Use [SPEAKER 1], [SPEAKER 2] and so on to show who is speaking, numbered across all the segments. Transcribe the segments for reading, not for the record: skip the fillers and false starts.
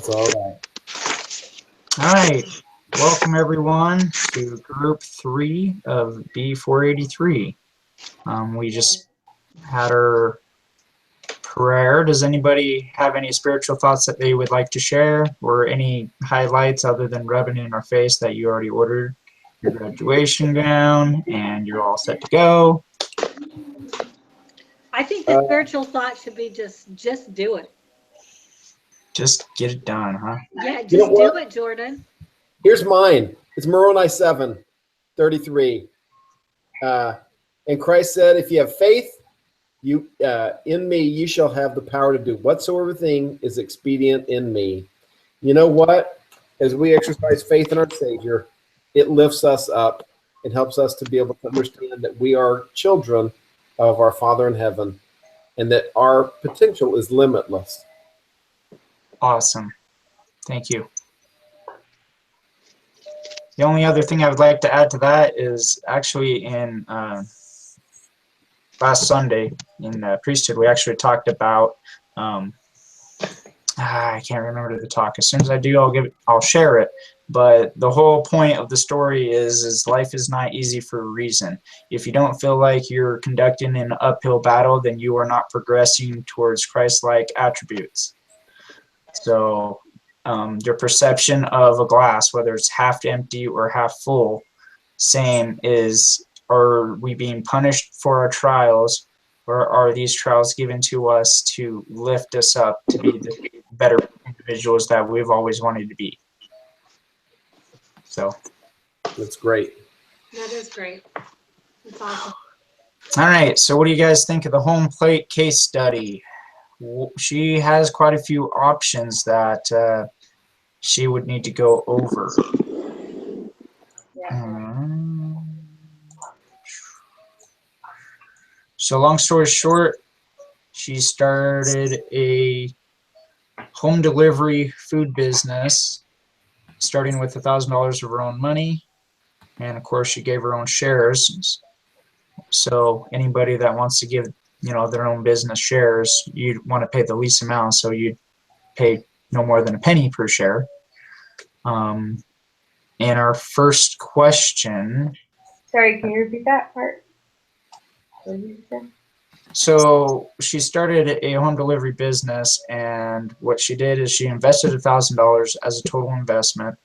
[SPEAKER 1] It's all right.
[SPEAKER 2] All right, welcome everyone to Group 3 of B483. We just had our prayer. Does anybody have any spiritual thoughts that they would like to share, or any highlights other than rubbing it in our face that you already ordered your graduation gown and you're all set to go?
[SPEAKER 3] I think the spiritual thought should be just do it.
[SPEAKER 2] Just get it done, huh?
[SPEAKER 3] Yeah, just
[SPEAKER 1] You know
[SPEAKER 3] do
[SPEAKER 1] what?
[SPEAKER 3] it, Jordan.
[SPEAKER 1] Here's mine. It's Moroni 7:33. And Christ said, if you have faith, you in me, you shall have the power to do whatsoever thing is expedient in me. You know what? As we exercise faith in our Savior, it lifts us up and helps us to be able to understand that we are children of our Father in heaven and that our potential is limitless.
[SPEAKER 2] Awesome. Thank you. The only other thing I would like to add to that is actually in last Sunday in the priesthood, we actually talked about, I can't remember the talk. As soon as I do, I'll share it. But the whole point of the story is life is not easy for a reason. If you don't feel like you're conducting an uphill battle, then you are not progressing towards Christ-like attributes. So your perception of a glass, whether it's half empty or half full, same is, are we being punished for our trials, or are these trials given to us to lift us up to be the better individuals that we've always wanted to be? So
[SPEAKER 1] That's great.
[SPEAKER 3] That is great. That's awesome.
[SPEAKER 2] all right, so what do you guys think of the Homeplate case study? She has quite a few options that she would need to go over. So long story short, she started a home delivery food business, starting with $1,000 of her own money, and of course she gave her own shares. So anybody that wants to give, their own business shares, you'd want to pay the least amount, so you'd pay no more than a penny per share. And our first question.
[SPEAKER 4] Sorry, can you repeat that part? What did you say?
[SPEAKER 2] So she started a home delivery business, and what she did is she invested $1,000 as a total investment,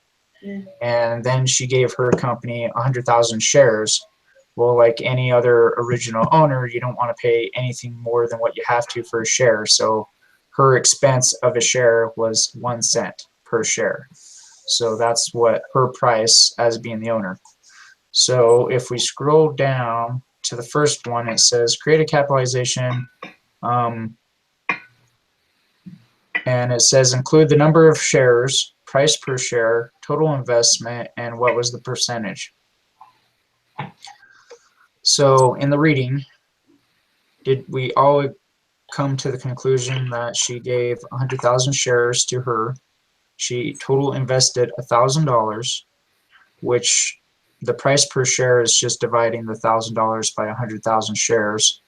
[SPEAKER 2] and then she gave her company 100,000 shares. Well, like any other original owner, you don't want to pay anything more than what you have to for a share. So her expense of a share was 1 cent per share. So that's what her price as being the owner. So if we scroll down to the first one, it says create a capitalization, and it says include the number of shares, price per share, total investment, and what was the percentage. So in the reading, did we all come to the conclusion that she gave 100,000 shares to her? She total invested $1,000, which the price per share is just dividing the $1,000 by 100,000 shares.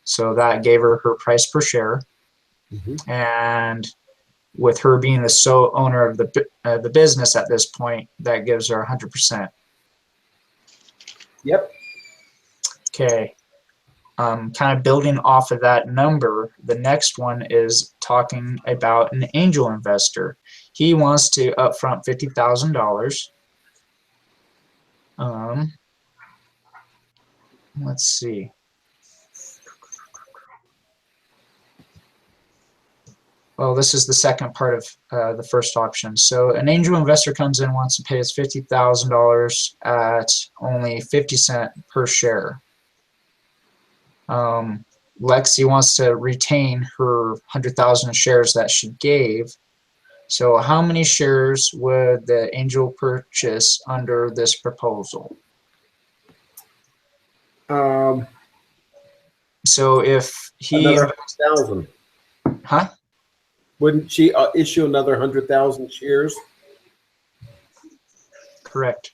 [SPEAKER 2] So that gave her her price per share. And with her being the sole owner of the business at this point, that gives her 100%.
[SPEAKER 1] Yep.
[SPEAKER 2] Okay. Kind of building off of that number, the next one is talking about an angel investor. He wants to upfront $50,000. Let's see. Well, this is the second part of the first option. So an angel investor comes in, wants to pay us $50,000 at only 50 cents per share. Lexi wants to retain her 100,000 shares that she gave. So how many shares would the angel purchase under this proposal? So if he...
[SPEAKER 1] Another 100,000.
[SPEAKER 2] Huh?
[SPEAKER 1] Wouldn't she issue another 100,000 shares?
[SPEAKER 2] Correct.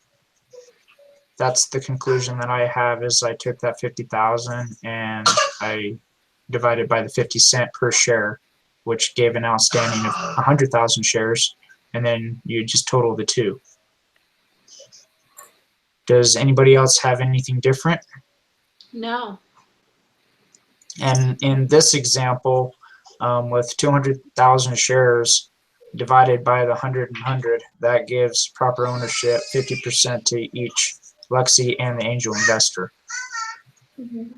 [SPEAKER 2] That's the conclusion that I have, is I took that 50,000 and I divided by the 50 cent per share. which gave an outstanding of 100,000 shares, and then you just total the two. Does anybody else have anything different?
[SPEAKER 3] No.
[SPEAKER 2] And in this example, with 200,000 shares divided by the 100, that gives proper ownership 50% to each Lexi and the angel investor.
[SPEAKER 4] Mhm.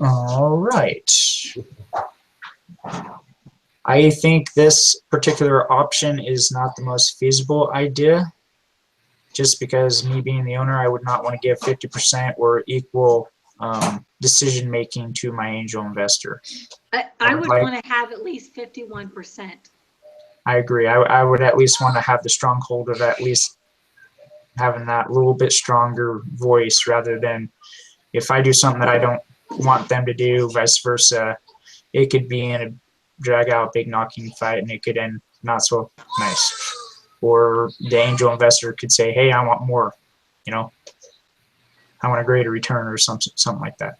[SPEAKER 2] All right. I think this particular option is not the most feasible idea, just because me being the owner, I would not want to give 50% or equal decision making to my angel investor.
[SPEAKER 3] I would want to have at least 51%.
[SPEAKER 2] I agree. I would at least want to have the stronghold of at least having that little bit stronger voice, rather than if I do something that I don't want them to do, vice versa. It could be in a drag out big knocking fight and it could end not so nice. Or the angel investor could say, hey, I want more, you know, I want a greater return or something like that.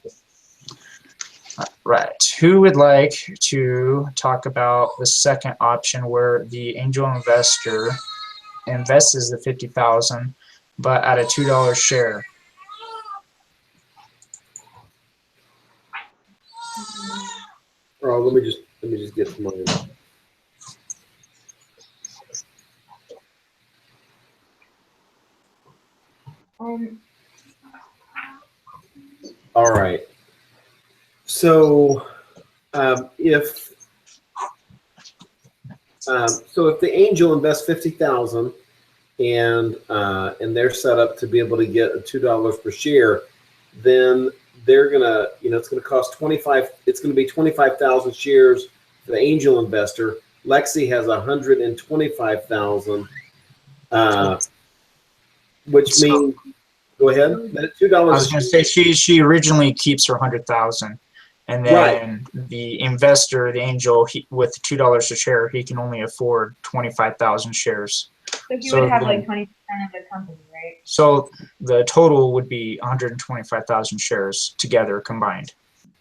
[SPEAKER 2] Right. Who would like to talk about the second option where the angel investor invests the 50,000 but at a $2 share?
[SPEAKER 1] Oh, let me just get to mine. All right. So if the angel invests 50,000 and they're set up to be able to get $2 per share, then they're gonna, it's gonna cost 25. It's gonna be 25,000 shares for the angel investor. Lexi has 125,000, which means, go ahead. That $2.
[SPEAKER 2] I was going to say she originally keeps her 100,000, and then the investor, the angel, with $2 a share, he can only afford 25,000 shares.
[SPEAKER 4] So he would have like 20% of the company, right?
[SPEAKER 2] So the total would be 125,000 shares together combined.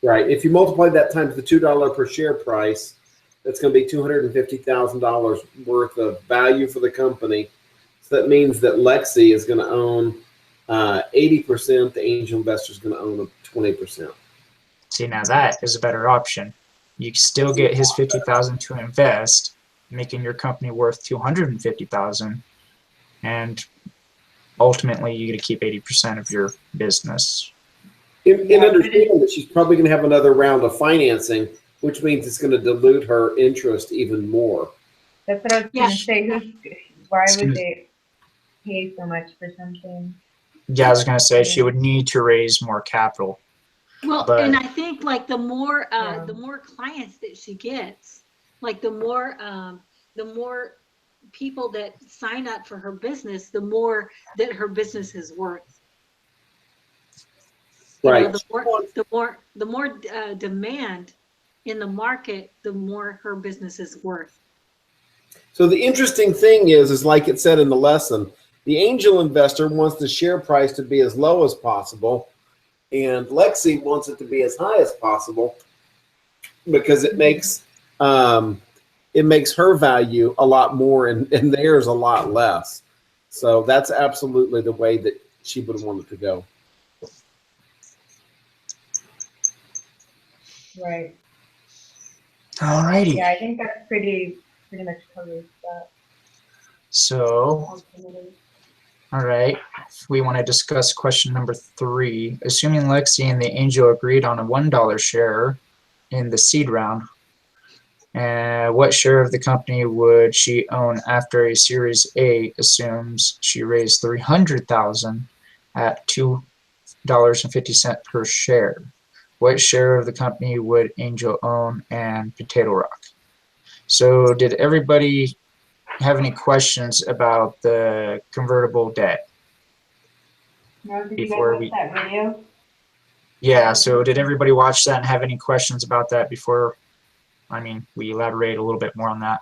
[SPEAKER 1] Right. If you multiply that times the $2 per share price, that's going to be $250,000 worth of value for the company. So that means that Lexi is going to own 80%. The angel investor is going to own 20%.
[SPEAKER 2] See, now that is a better option. You still get his 50,000 to invest, making your company worth 250,000, and ultimately you get to keep 80% of your business.
[SPEAKER 1] And understand that she's probably going to have another round of financing, which means it's going to dilute her interest even more.
[SPEAKER 4] That's what I was going to say. Why would they pay so much for something?
[SPEAKER 2] Yeah, I was going to say she would need to raise more capital.
[SPEAKER 3] Well, and I think like the more clients that she gets, like the more people that sign up for her business, the more that her business is worth.
[SPEAKER 1] Right.
[SPEAKER 3] The more demand in the market, the more her business is worth.
[SPEAKER 1] So the interesting thing is like it said in the lesson, the angel investor wants the share price to be as low as possible, and Lexi wants it to be as high as possible because it makes her value a lot more and theirs a lot less. So that's absolutely the way that she would want it to go.
[SPEAKER 4] Right.
[SPEAKER 2] All righty.
[SPEAKER 4] Yeah, I think that's pretty much covers that.
[SPEAKER 2] So, all right. We want to discuss question number 3. Assuming Lexi and the angel agreed on a $1 share in the seed round, what share of the company would she own after a Series A assumes she raised $300,000 at $2.50 per share? What share of the company would Angel own and Potato Rock? So did everybody have any questions about the convertible debt?
[SPEAKER 4] No, did you guys watch that video?
[SPEAKER 2] Yeah, so did everybody watch that and have any questions about that before, we elaborate a little bit more on that?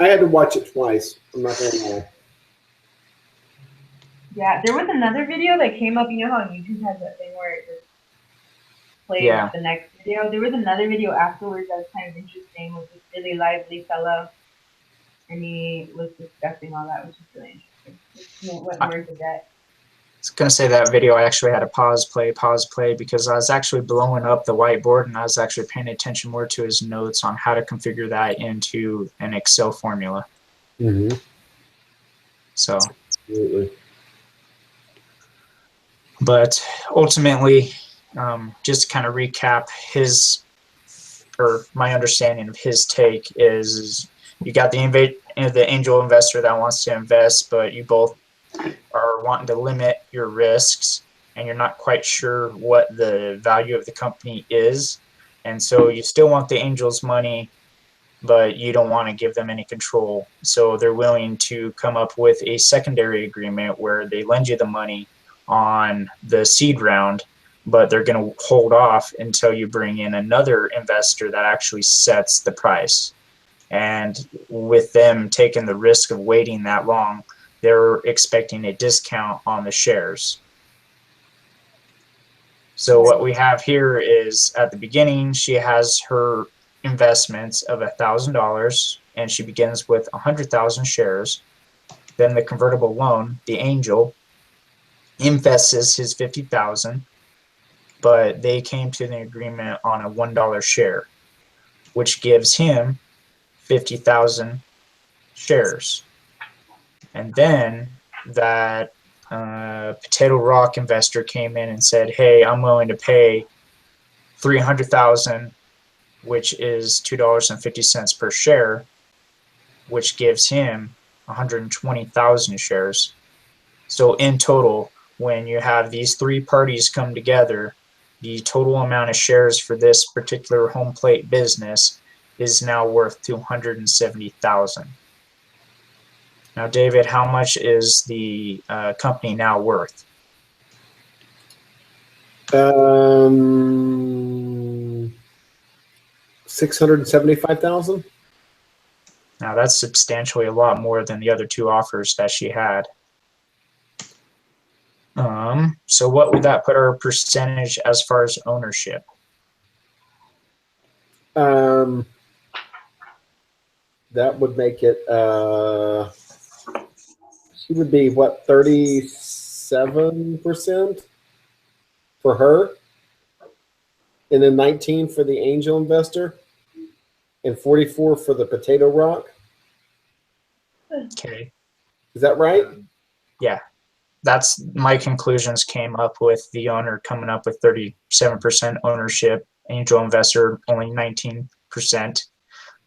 [SPEAKER 1] I had to watch it twice. I'm not going to lie.
[SPEAKER 4] Yeah, there was another video that came up. You know how YouTube has that thing where it just play
[SPEAKER 2] Yeah.
[SPEAKER 4] the next video. There was another video afterwards that was kind of interesting with this really lively fellow, and he was discussing all that, which is really interesting. What more to that?
[SPEAKER 2] I was gonna say that video I actually had to pause play because I was actually blowing up the whiteboard and I was actually paying attention more to his notes on how to configure that into an Excel formula.
[SPEAKER 1] Mm-hmm.
[SPEAKER 2] So,
[SPEAKER 1] Absolutely.
[SPEAKER 2] but ultimately, just to kind of recap my understanding of his take is you got the angel investor that wants to invest, but you both are wanting to limit your risks and you're not quite sure what the value of the company is. And so you still want the angels' money, but you don't want to give them any control. So they're willing to come up with a secondary agreement where they lend you the money on the seed round, but they're going to hold off until you bring in another investor that actually sets the price. And with them taking the risk of waiting that long, they're expecting a discount on the shares. So what we have here is at the beginning, she has her investments of $1,000 and she begins with 100,000 shares. Then the convertible loan, the angel, invests his 50,000, but they came to an agreement on a $1 share, which gives him 50,000 shares. And then that Potato Rock investor came in and said, "Hey, I'm willing to pay 300,000, which is $2.50 per share, which gives him 120,000 shares." So in total, when you have these three parties come together, the total amount of shares for this particular home plate business is now worth 270,000. Now, David, how much is the company now worth?
[SPEAKER 1] 675,000.
[SPEAKER 2] Now, that's substantially a lot more than the other two offers that she had. So what would that put our percentage as far as ownership?
[SPEAKER 1] That would make it. She would be what, 37% for her, and then 19 for the angel investor, and 44 for the Potato Rock.
[SPEAKER 2] Okay.
[SPEAKER 1] Is that right?
[SPEAKER 2] Yeah. That's my conclusions came up with the owner coming up with 37% ownership, angel investor only 19%.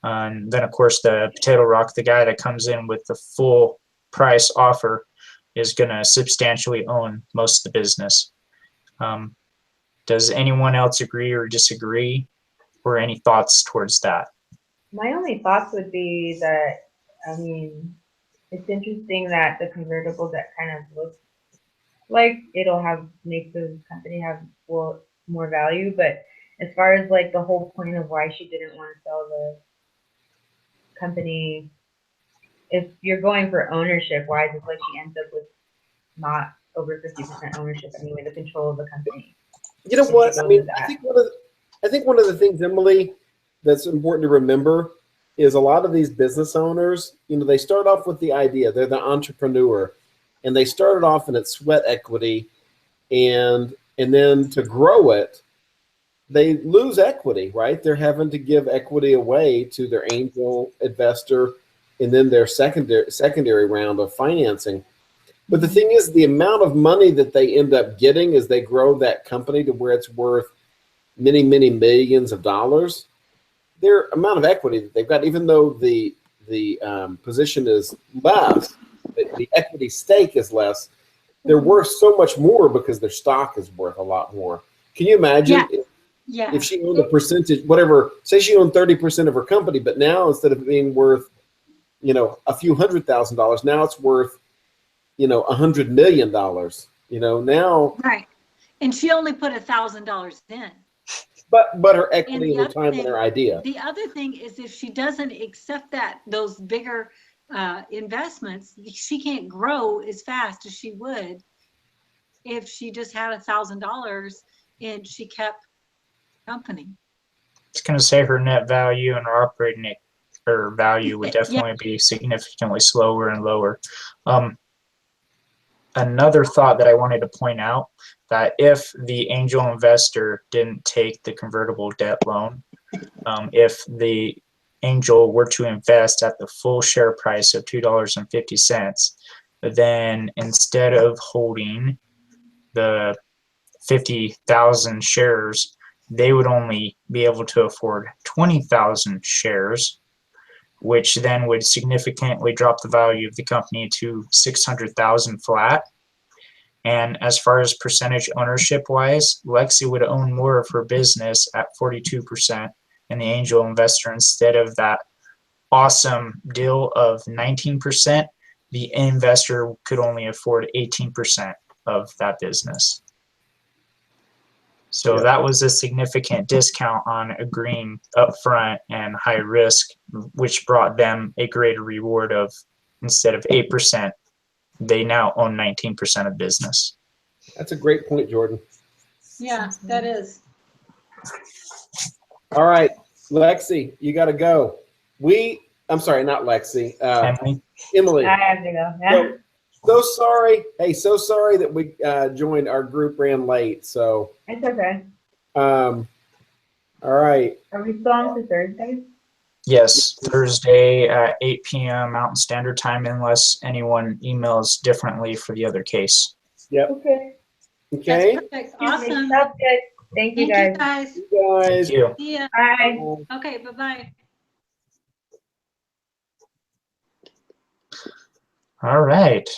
[SPEAKER 2] And then, of course, the Potato Rock, the guy that comes in with the full price offer, is going to substantially own most of the business. Does anyone else agree or disagree, or any thoughts towards that?
[SPEAKER 4] My only thoughts would be that, I mean, it's interesting that the convertible that kind of looks like it'll make the company have more value, but as far as like the whole point of why she didn't want to sell the company, if you're going for ownership, why is it like she ends up with not over 50% ownership anyway, the control of the company?
[SPEAKER 1] You know what? I mean, I think one of the things, Emily, that's important to remember is a lot of these business owners, they start off with the idea. They're the entrepreneur, and they started off in its sweat equity, and then to grow it, they lose equity, right? They're having to give equity away to their angel investor, and then their secondary round of financing. But the thing is, the amount of money that they end up getting as they grow that company to where it's worth many, many millions of dollars, their amount of equity that they've got, even though the position is less, the equity stake is less, they're worth so much more because their stock is worth a lot more. Can you imagine if she owned a percentage, whatever, say she owned 30% of her company, but now instead of being worth, a few $100,000, now it's worth, $100 million, now.
[SPEAKER 3] Right. And she only put $1,000 in.
[SPEAKER 1] But her equity and her time and her idea.
[SPEAKER 3] The other thing is, if she doesn't accept those bigger investments, she can't grow as fast as she would if she just had $1,000 and she kept company.
[SPEAKER 2] It's going to say her net value and her operating her value would
[SPEAKER 3] Yeah.
[SPEAKER 2] definitely be significantly slower and lower. Another thought that I wanted to point out, that if the angel investor didn't take the convertible debt loan, if the angel were to invest at the full share price of $2.50, then instead of holding the 50,000 shares, they would only be able to afford 20,000 shares, which then would significantly drop the value of the company to 600,000 flat. And as far as percentage ownership wise, Lexi would own more of her business at 42%, and the angel investor, instead of that awesome deal of 19%, the investor could only afford 18% of that business. So
[SPEAKER 1] Yeah.
[SPEAKER 2] that was a significant discount on agreeing upfront and high risk, which brought them a greater reward of, instead of 8%, they now own 19% of business.
[SPEAKER 1] That's a great point, Jordan.
[SPEAKER 3] Yeah, that is.
[SPEAKER 1] All right, Lexi, you got to go. I'm sorry, not Lexi.
[SPEAKER 2] Emily?
[SPEAKER 1] Emily.
[SPEAKER 4] I have to go. Yeah.
[SPEAKER 1] So sorry. Hey, so sorry that we joined. Our group ran late. So,
[SPEAKER 4] It's okay.
[SPEAKER 1] all right.
[SPEAKER 4] Are we still on to Thursday?
[SPEAKER 2] Yes, Thursday at 8 p.m. Mountain Standard Time, unless anyone emails differently for the other case.
[SPEAKER 1] Yep.
[SPEAKER 4] Okay.
[SPEAKER 1] Okay.
[SPEAKER 3] That's perfect. Awesome.
[SPEAKER 4] Sounds good. Thank you,
[SPEAKER 3] Thank you,
[SPEAKER 4] guys.
[SPEAKER 3] guys.
[SPEAKER 1] You guys.
[SPEAKER 2] Thank you.
[SPEAKER 3] See ya.
[SPEAKER 4] Bye.
[SPEAKER 3] Okay, bye-bye.
[SPEAKER 2] All right.